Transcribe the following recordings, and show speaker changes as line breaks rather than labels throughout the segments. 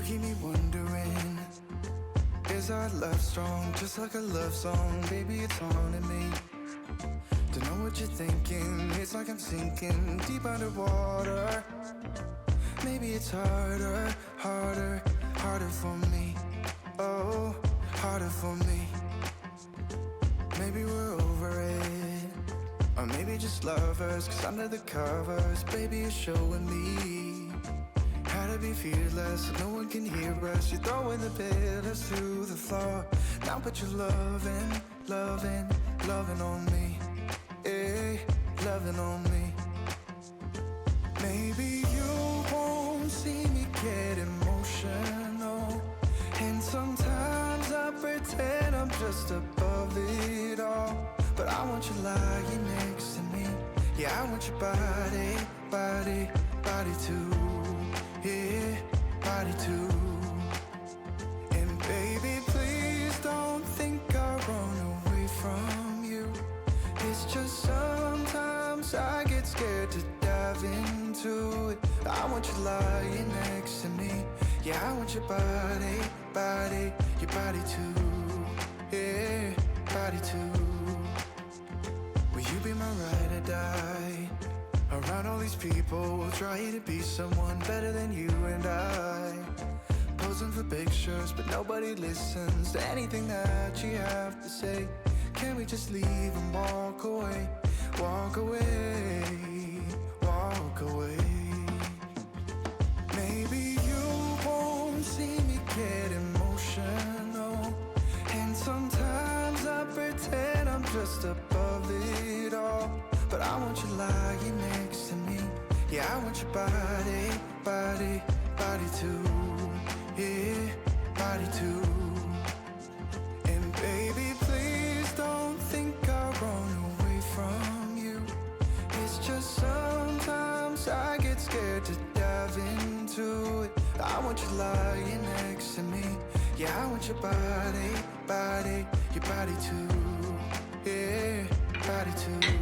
keep me wondering, is our love strong? Just like a love song, baby, it's haunting me. Don't know what you're thinking, it's like I'm sinking deep underwater. Maybe it's harder, harder, harder for me. Oh, harder for me. Maybe we're over it, or maybe just lovers, cause under the covers, baby, you're showing me how to be fearless, so no one can hear us. You're throwing the pillars to the floor. Now put your loving, loving, loving on me. Eh, loving on me. Maybe you won't see me get emotional, and sometimes I pretend I'm just above it all. But I want you lying next to me. Yeah, I want your body, body, body too. Yeah, body too. And baby, please don't think I'll run away from you. It's just sometimes I get scared to dive into it. I want you lying next to me. Yeah, I want your body, body, your body too. Yeah, body too. Will you be my ride or die? Around all these people, we'll try to be someone better than you and I. Posing for pictures, but nobody listens to anything that you have to say. Can we just leave and walk away? Walk away, walk away. Maybe you won't see me get emotional, and sometimes I pretend I'm just above it all. But I want you lying next to me. Yeah, I want your body, body, body too. Yeah, body too. And baby, please don't think I'll run away from you. It's just sometimes I get scared to dive into it. I want you lying next to me. Yeah, I want your body, body, your body too. Yeah, body too.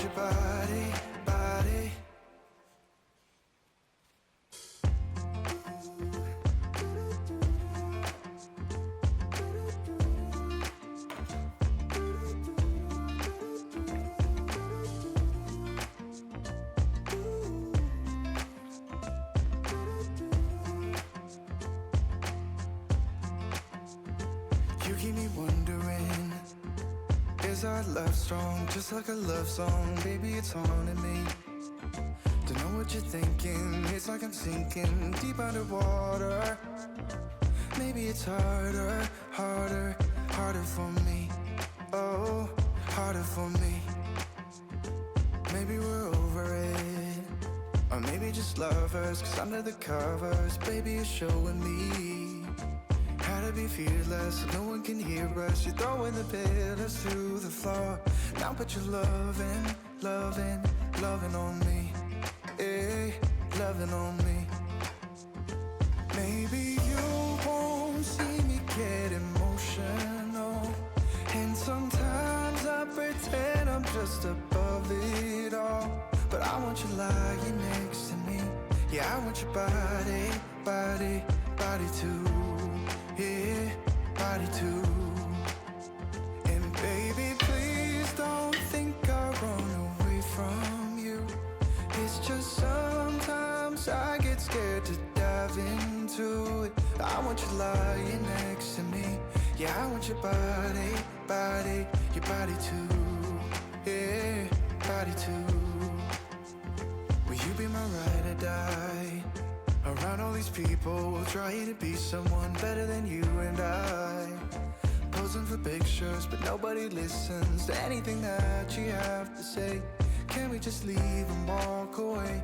Your body, body. You keep me wondering, is our love strong? Just like a love song, baby, it's haunting me. Don't know what you're thinking, it's like I'm sinking deep underwater. Maybe it's harder, harder, harder for me. Oh, harder for me. Maybe we're over it, or maybe just lovers, cause under the covers, baby, you're showing me how to be fearless, so no one can hear us. You're throwing the pillars to the floor. Now put your loving, loving, loving on me. Eh, loving on me. Maybe you won't see me get emotional, and sometimes I pretend I'm just above it all. But I want you lying next to me. Yeah, I want your body, body, body too. Yeah, body too. And baby, please don't think I'll run away from you. It's just sometimes I get scared to dive into it. I want you lying next to me. Yeah, I want your body, body, your body too. Yeah, body too. Will you be my ride or die? Around all these people, we'll try to be someone better than you and I. Posing for pictures, but nobody listens to anything that you have to say. Can we just leave and walk away?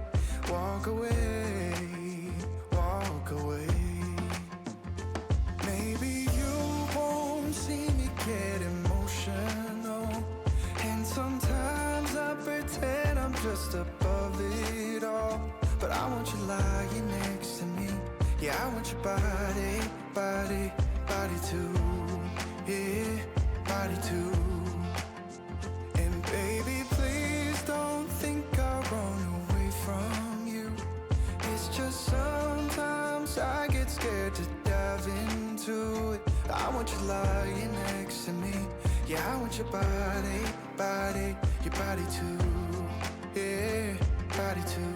Walk away, walk away. Maybe you won't see me get emotional, and sometimes I pretend I'm just above it all. But I want you lying next to me. Yeah, I want your body, body, body too. Yeah, body too. And baby, please don't think I'll run away from you. It's just sometimes I get scared to dive into it. I want you lying next to me. Yeah, I want your body, body, your body too. Yeah, body too.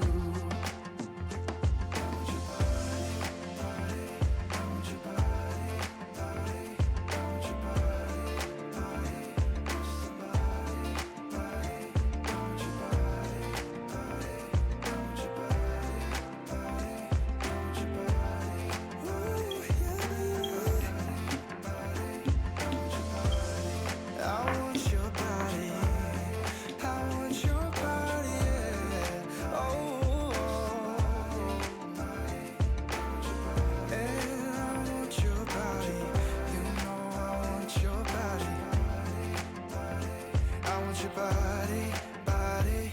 Your body, body.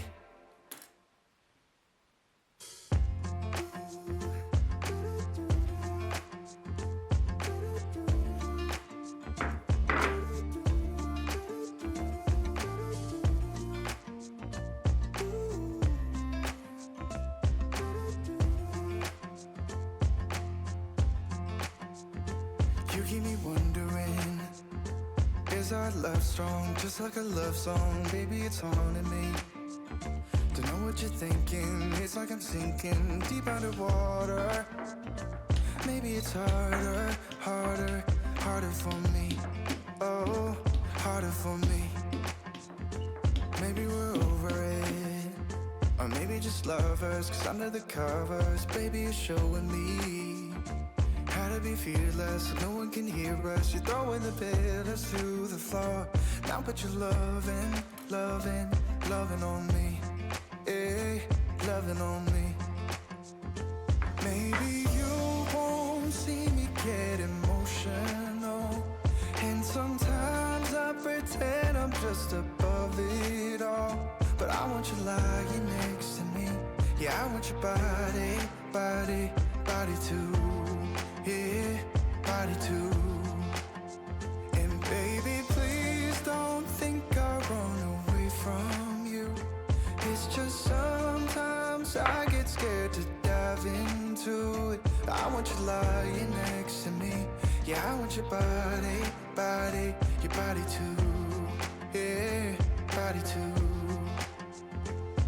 You keep me wondering, is our love strong, just like a love song? Baby, it's haunting me. Don't know what you're thinking. It's like I'm sinking deep underwater. Maybe it's harder, harder, harder for me. Oh, harder for me. Maybe we're over it, or maybe just lovers. 'Cause under the covers, baby, you're showing me how to be fearless, so no one can hear us. You're throwing the pillars to the floor. Now put your loving, loving, loving on me. Eh, loving on me. Maybe you won't see me get emotional, and sometimes I pretend I'm just above it all. But I want you lying next to me. Yeah, I want your body, body, body too. Yeah, body too. And baby, please don't think I'll run away from you. It's just sometimes I get scared to dive into it. I want you lying next to me. Yeah, I want your body, body, your body too. Yeah, body too.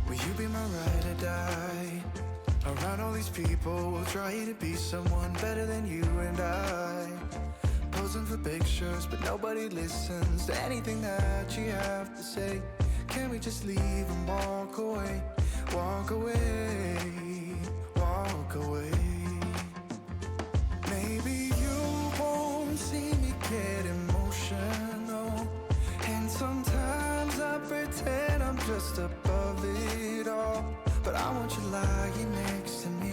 Will you be my ride or die? Around all these people, we'll try to be someone better than you and I. Posing for pictures, but nobody listens to anything that you have to say. Can we just leave and walk away? Walk away, walk away. Maybe you won't see me get emotional, and sometimes I pretend I'm just above it all. But I want you lying next to me.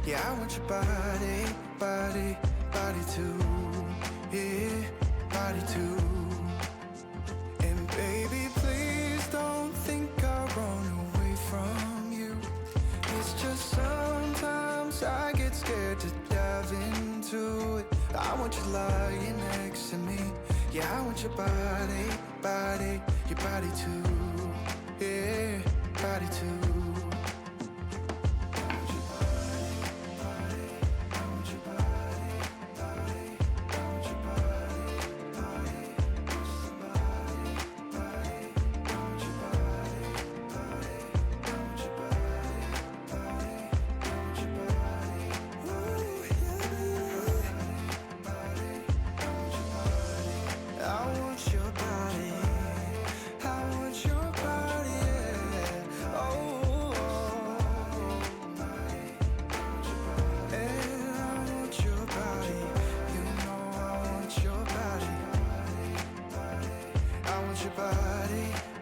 Yeah, I want your body, body, body too. Yeah, body too. And baby, please don't think I'll run away from you. It's just sometimes I get scared to dive into it. I want you lying next to me. Yeah, I want your body, body, your body too. Yeah, body too. I want your body, yeah. Oh, your body.